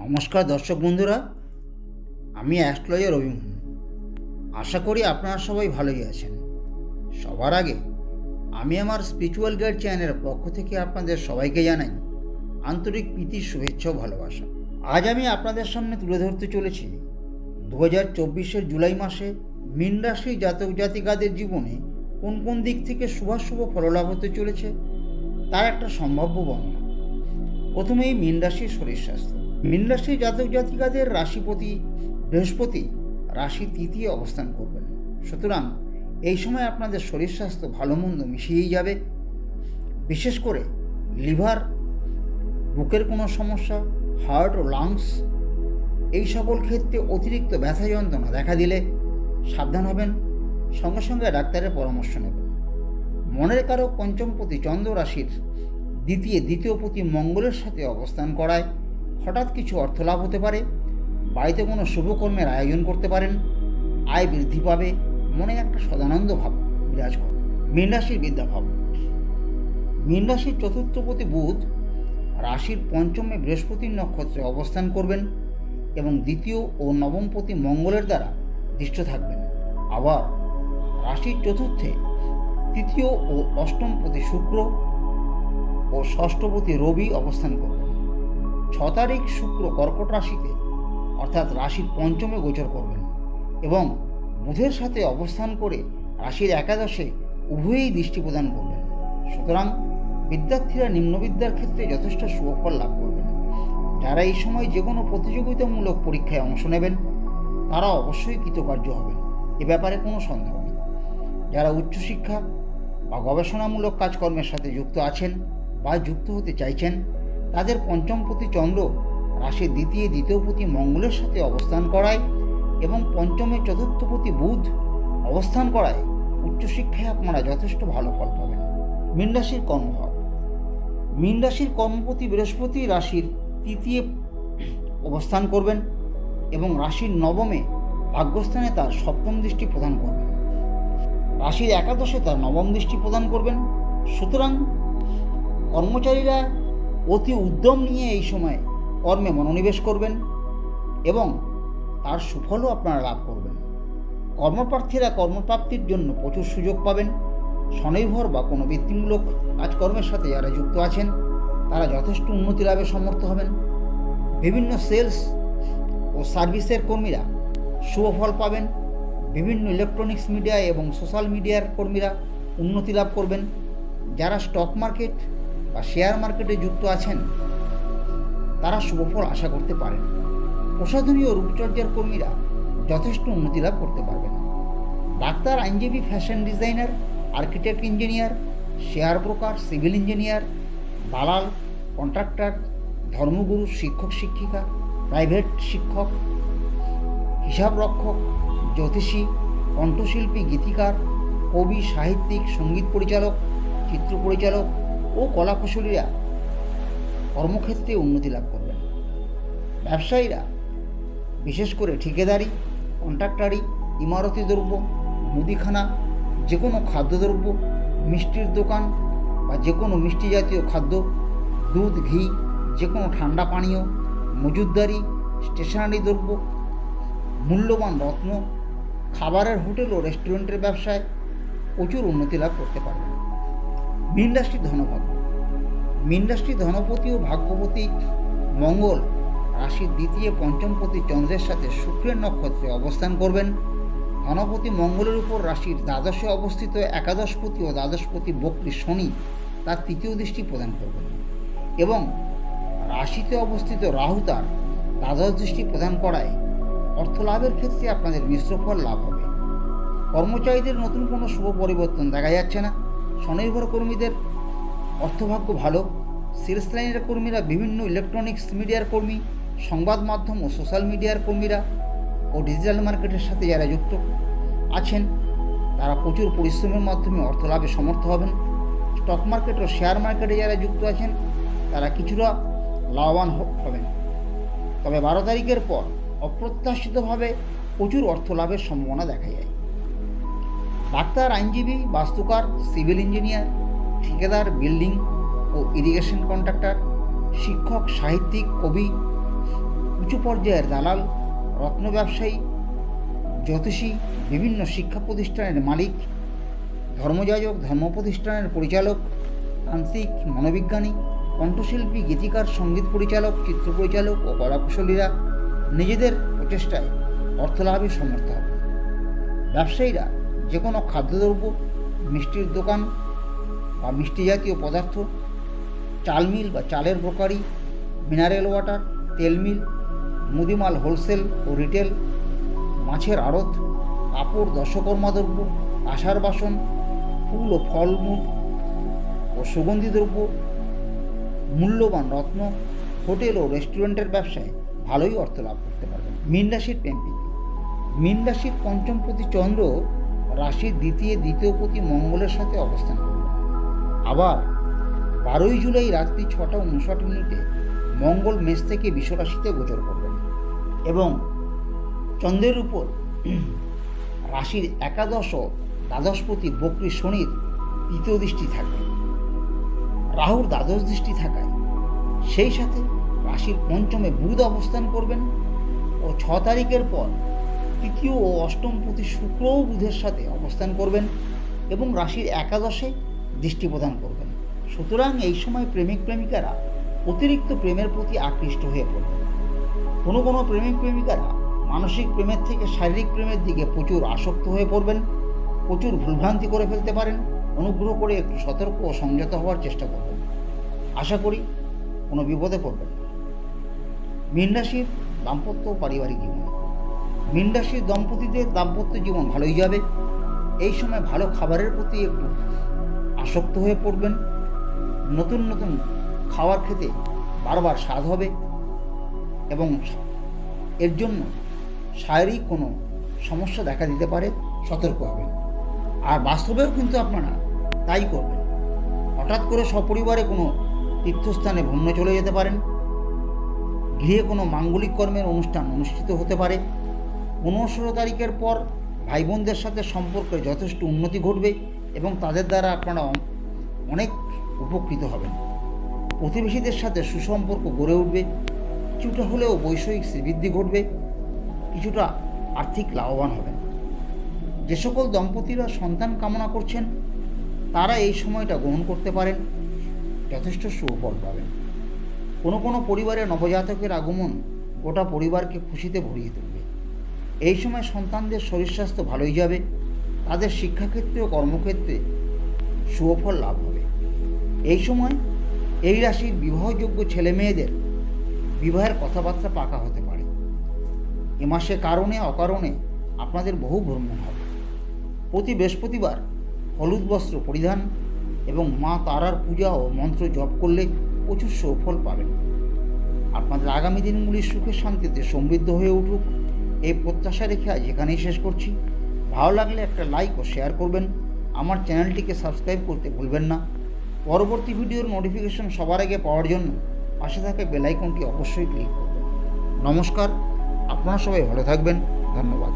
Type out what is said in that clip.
নমস্কার দর্শক বন্ধুরা, আমি অ্যাস্ট্রোলজার অভিমন্যু। আশা করি আপনারা সবাই ভালোই আছেন। সবার আগে আমি আমার স্পিরিচুয়াল গাইড চ্যানেলের পক্ষ থেকে আপনাদের সবাইকে জানাই আন্তরিক প্রীতির শুভেচ্ছা ও ভালোবাসা। আজ আমি আপনাদের সামনে তুলে ধরতে চলেছি 2024 জুলাই মাসে মীন রাশির জাতক জাতিকাদের জীবনে কোন কোন দিক থেকে শুভাশুভ ফললাভ হতে চলেছে তার একটা সম্ভাব্য বর্ণনা। প্রথমেই মীন রাশির শরীর স্বাস্থ্য। মীন রাশির জাতক জাতিকাদের রাশিপতি বৃহস্পতি রাশি তৃতীয় অবস্থান করবেন। সুতরাং এই সময় আপনাদের শরীর স্বাস্থ্য ভালো মন্দ মিশিয়েই যাবে। বিশেষ করে লিভার, বুকের কোনো সমস্যা, হার্ট ও লাংস এই সকল ক্ষেত্রে অতিরিক্ত ব্যথা যন্ত্রণা দেখা দিলে সাবধান হবেন, সঙ্গে সঙ্গে ডাক্তারের পরামর্শ নেবেন। মনের কারক পঞ্চমপতি চন্দ্র রাশির দ্বিতীয় পতি মঙ্গলের সাথে অবস্থান করায় হঠাৎ কিছু অর্থলাভ হতে পারে। বাড়িতে কোনো শুভকর্মের আয়োজন করতে পারেন, আয় বৃদ্ধি পাবে, মনে একটা সদানন্দ ভাব বিরাজ করে। মীন রাশির বিদ্যাভাব। মীন রাশির চতুর্থপতি বুধ রাশির পঞ্চমে বৃহস্পতির নক্ষত্রে অবস্থান করবেন এবং দ্বিতীয় ও নবমপতি মঙ্গলের দ্বারা দৃষ্ট থাকবেন। আবার রাশির চতুর্থে তৃতীয় ও অষ্টমপতি শুক্র ও ষষ্ঠপতি রবি অবস্থান করবেন। 6 তারিখ শুক্র কর্কট রাশিতে অর্থাৎ রাশির পঞ্চমে গোচর করবেন এবং বুধের সাথে অবস্থান করে রাশির একাদশে উভয়েই দৃষ্টি প্রদান করবেন। সুতরাং বিদ্যার্থীরা নিম্নবিদ্যার ক্ষেত্রে যথেষ্ট সুফল লাভ করবেন। যারা এই সময় যে কোনো প্রতিযোগিতামূলক পরীক্ষায় অংশ নেবেন তারা অবশ্যই কৃতকার্য হবেন, এ ব্যাপারে কোনো সন্দেহ নেই। যারা উচ্চশিক্ষা বা গবেষণামূলক কাজকর্মের সাথে যুক্ত আছেন বা যুক্ত হতে চাইছেন তাদের পঞ্চমপতি চন্দ্র রাশির দ্বিতীয়পতি মঙ্গলের সাথে অবস্থান করায় এবং পঞ্চমে চতুর্থপতি বুধ অবস্থান করায় উচ্চশিক্ষায় আপনারা যথেষ্ট ভালো ফল পাবেন। মীন রাশির কর্মভাব। মীন রাশির কর্মপতি বৃহস্পতি রাশির তৃতীয় অবস্থান করবেন এবং রাশির নবমে ভাগ্যস্থানে তার সপ্তম দৃষ্টি প্রদান করবেন। রাশির একাদশে তার নবম দৃষ্টি প্রদান করবেন। সুতরাং কর্মচারীরা অতি উদ্যম নিয়ে এই সময় কর্মে মনোনিবেশ করবেন এবং তার সুফলও আপনারা লাভ করবেন। কর্মপ্রার্থীরা কর্মপ্রাপ্তির জন্য প্রচুর সুযোগ পাবেন। স্বনির্ভর বা কোনো বৃত্তিমূলক কাজকর্মের সাথে যারা যুক্ত আছেন তারা যথেষ্ট উন্নতি লাভে সমর্থ হবেন। বিভিন্ন সেলস ও সার্ভিসের কর্মীরা শুভ ফল পাবেন। বিভিন্ন ইলেকট্রনিক্স মিডিয়া এবং সোশ্যাল মিডিয়ার কর্মীরা উন্নতি লাভ করবেন। যারা স্টক মার্কেট বা শেয়ার মার্কেটে যুক্ত আছেন তারা শুভফল আশা করতে পারেন। প্রসাধনী ও রূপচর্যার কর্মীরা যথেষ্ট উন্নতি লাভ করতে পারবেন। ডাক্তার, আইনজীবী, fashion designer, architect, engineer, share broker, civil engineer, দালাল, কন্ট্রাক্টর, ধর্মগুরু, শিক্ষক শিক্ষিকা, প্রাইভেট শিক্ষক, হিসাব রক্ষক, জ্যোতিষী, কণ্ঠশিল্পী, গীতিকার, কবি, সাহিত্যিক, সঙ্গীত পরিচালক, চিত্র পরিচালক ও কলাকুশলীরা কর্মক্ষেত্রে উন্নতি লাভ করবেন। ব্যবসায়ীরা বিশেষ করে ঠিকাদারি, কন্ট্রাক্টারি, ইমারতি দ্রব্য, মুদিখানা, যে কোনো খাদ্যদ্রব্য, মিষ্টির দোকান বা যে কোনো মিষ্টি জাতীয় খাদ্য, দুধ, ঘি, যে কোনো ঠান্ডা পানীয়, মজুতদারি, স্টেশনারি দ্রব্য, মূল্যবান রত্ন, খাবারের হোটেল ও রেস্টুরেন্টের ব্যবসায় প্রচুর উন্নতি লাভ করতে পারবেন। মীন রাশির ধনভাগ্য। মীন রাশির ধনপতি ও ভাগ্যপতি মঙ্গল রাশির পঞ্চমপতি চন্দ্রের সাথে শুক্রের নক্ষত্রে অবস্থান করবেন। ধনপতি মঙ্গলের উপর রাশির দ্বাদশে অবস্থিত একাদশপতি ও দ্বাদশপতি বক্রী শনি তার তৃতীয় দৃষ্টি প্রদান করবেন এবং রাশিতে অবস্থিত রাহু তার দ্বাদশ দৃষ্টি প্রদান করায় অর্থলাভের ক্ষেত্রে আপনাদের মিশ্র ফল লাভ হবে। কর্মচারীদের নতুন কোনো শুভ পরিবর্তন দেখা যাচ্ছে না। স্বনির্ভর কর্মীদের অর্থভাগ্য ভালো। সেলস লাইনের কর্মীরা, বিভিন্ন ইলেকট্রনিক্স মিডিয়ার কর্মী, সংবাদ মাধ্যম ও সোশ্যাল মিডিয়ার কর্মীরা ও ডিজিটাল মার্কেটের সাথে যারা যুক্ত আছেন তারা প্রচুর পরিশ্রমের মাধ্যমে অর্থলাভে সমর্থ হবেন। স্টক মার্কেট ও শেয়ার মার্কেটে যারা যুক্ত আছেন তারা কিছুটা লাভবান হবেন। তবে 12 তারিখের পর অপ্রত্যাশিতভাবে প্রচুর অর্থ লাভের সম্ভাবনা দেখা যায়। ডাক্তার, আইনজীবী, বাস্তুকার, সিভিল ইঞ্জিনিয়ার, ঠিকাদার, বিল্ডিং ও ইরিগেশন কন্ট্রাক্টর, শিক্ষক, সাহিত্যিক, কবি, উঁচু পর্যায়ের দালাল, রত্ন ব্যবসায়ী, জ্যোতিষী, বিভিন্ন শিক্ষা প্রতিষ্ঠানের মালিক, ধর্মযাজক, ধর্ম প্রতিষ্ঠানের পরিচালক, তান্ত্রিক, মনোবিজ্ঞানী, কণ্ঠশিল্পী, গীতিকার, সঙ্গীত পরিচালক, চিত্র পরিচালক ও কলাকুশলীরা নিজেদের প্রচেষ্টায় অর্থলাভে সমর্থ হবে। ব্যবসায়ীরা যে কোনো খাদ্যদ্রব্য, মিষ্টির দোকান বা মিষ্টি জাতীয় পদার্থ, চাল মিল বা চালের ব্রোকারি, মিনারেল ওয়াটার, তেল মিল, মুদিমাল হোলসেল ও রিটেল, মাছের আড়ত, কাপড়, দশকর্মা দ্রব্য, আষাঢ় বাসন, ফুল ও ফলমূল ও সুগন্ধি দ্রব্য, মূল্যবান রত্ন, হোটেল ও রেস্টুরেন্টের ব্যবসায় ভালোই অর্থ লাভ করতে পারবেন। মীন রাশির প্রেমিক। মীন রাশির পঞ্চমপতি চন্দ্র রাশির দ্বিতীয় পতি মঙ্গলের সাথে অবস্থান করবে। আবার 12 জুলাই রাত্রি 6:59 মঙ্গল মেষ থেকে বৃষ রাশিতে গোচর করবেন এবং চন্দ্রের উপর রাশির একাদশ ও দ্বাদশপতি বক্রী শনির তৃতীয় দৃষ্টি থাকবে। রাহুর দ্বাদশ দৃষ্টি থাকায় সেই সাথে রাশির পঞ্চমে বুধ অবস্থান করবেন ও 6 তারিখের পর তৃতীয় ও অষ্টমপতি শুক্রও বুধের সাথে অবস্থান করবেন এবং রাশির একাদশে দৃষ্টি প্রদান করবেন। সুতরাং এই সময় প্রেমিক প্রেমিকারা অতিরিক্ত প্রেমের প্রতি আকৃষ্ট হয়ে পড়বেন। কোনো কোনো প্রেমিক প্রেমিকারা মানসিক প্রেমের থেকে শারীরিক প্রেমের দিকে প্রচুর আসক্ত হয়ে পড়বেন, প্রচুর ভুলভ্রান্তি করে ফেলতে পারেন। অনুগ্রহ করে একটু সতর্ক ও সংযত হওয়ার চেষ্টা করবেন। আশা করি কোনো বিপদে পড়বেন না। মীন রাশির দাম্পত্য ও পারিবারিক জীবন। মীন রাশির দম্পতিদের দাম্পত্য জীবন ভালোই যাবে। এই সময় ভালো খাবারের প্রতি একটু আসক্ত হয়ে পড়বেন। নতুন নতুন খাবার খেতে বারবার স্বাদ হবে এবং এর জন্য শারীরিক কোনো সমস্যা দেখা দিতে পারে, সতর্ক হবেন। আর বাস্তবেও কিন্তু আপনারা তাই করবেন। হঠাৎ করে সপরিবারে কোনো তীর্থস্থানে ভ্রমণে চলে যেতে পারেন। গৃহে কোনো মাঙ্গলিক কর্মের অনুষ্ঠান অনুষ্ঠিত হতে পারে। 15 তারিখের পর ভাই বোনদের সাথে সম্পর্কে যথেষ্ট উন্নতি ঘটবে এবং তাদের দ্বারা আপনারা অনেক উপকৃত হবেন। প্রতিবেশীদের সাথে সুসম্পর্ক গড়ে উঠবে। কিছুটা হলেও বৈষয়িক শ্রীবৃদ্ধি ঘটবে। কিছুটা আর্থিক লাভবান হবেন। যে সকল দম্পতিরা সন্তান কামনা করছেন তারা এই সময়টা গ্রহণ করতে পারেন, যথেষ্ট সুফল পাবেন। কোনো কোনো পরিবারে নবজাতকের আগমন গোটা পরিবারকে খুশিতে ভরিয়ে তুলবে। এই সময় সন্তানদের শরীর স্বাস্থ্য ভালোই যাবে। তাদের শিক্ষাক্ষেত্রে ও কর্মক্ষেত্রে সুফল লাভ হবে। এই সময় এই রাশির বিবাহযোগ্য ছেলে মেয়েদের বিবাহের কথাবার্তা পাকা হতে পারে। এ মাসে কারণে অকারণে আপনাদের বহু ভ্রমণ হবে। প্রতি বৃহস্পতিবার হলুদ বস্ত্র পরিধান এবং মা তারার পূজা ও মন্ত্র জপ করলে প্রচুর সুফল পাবেন। আপনাদের আগামী দিনগুলি সুখে শান্তিতে সমৃদ্ধ হয়ে উঠুক এই প্রত্যাশা রেখে আজ এখানেই শেষ করছি। ভালো লাগলে একটা লাইক ও শেয়ার করবেন। আমার চ্যানেলটিকে সাবস্ক্রাইব করতে ভুলবেন না। পরবর্তী ভিডিওর নোটিফিকেশন সবার আগে পাওয়ার জন্য পাশে থাকা বেল আইকনটি অবশ্যই ক্লিক করবেন। নমস্কার, আপনারা সবাই ভালো থাকবেন। ধন্যবাদ।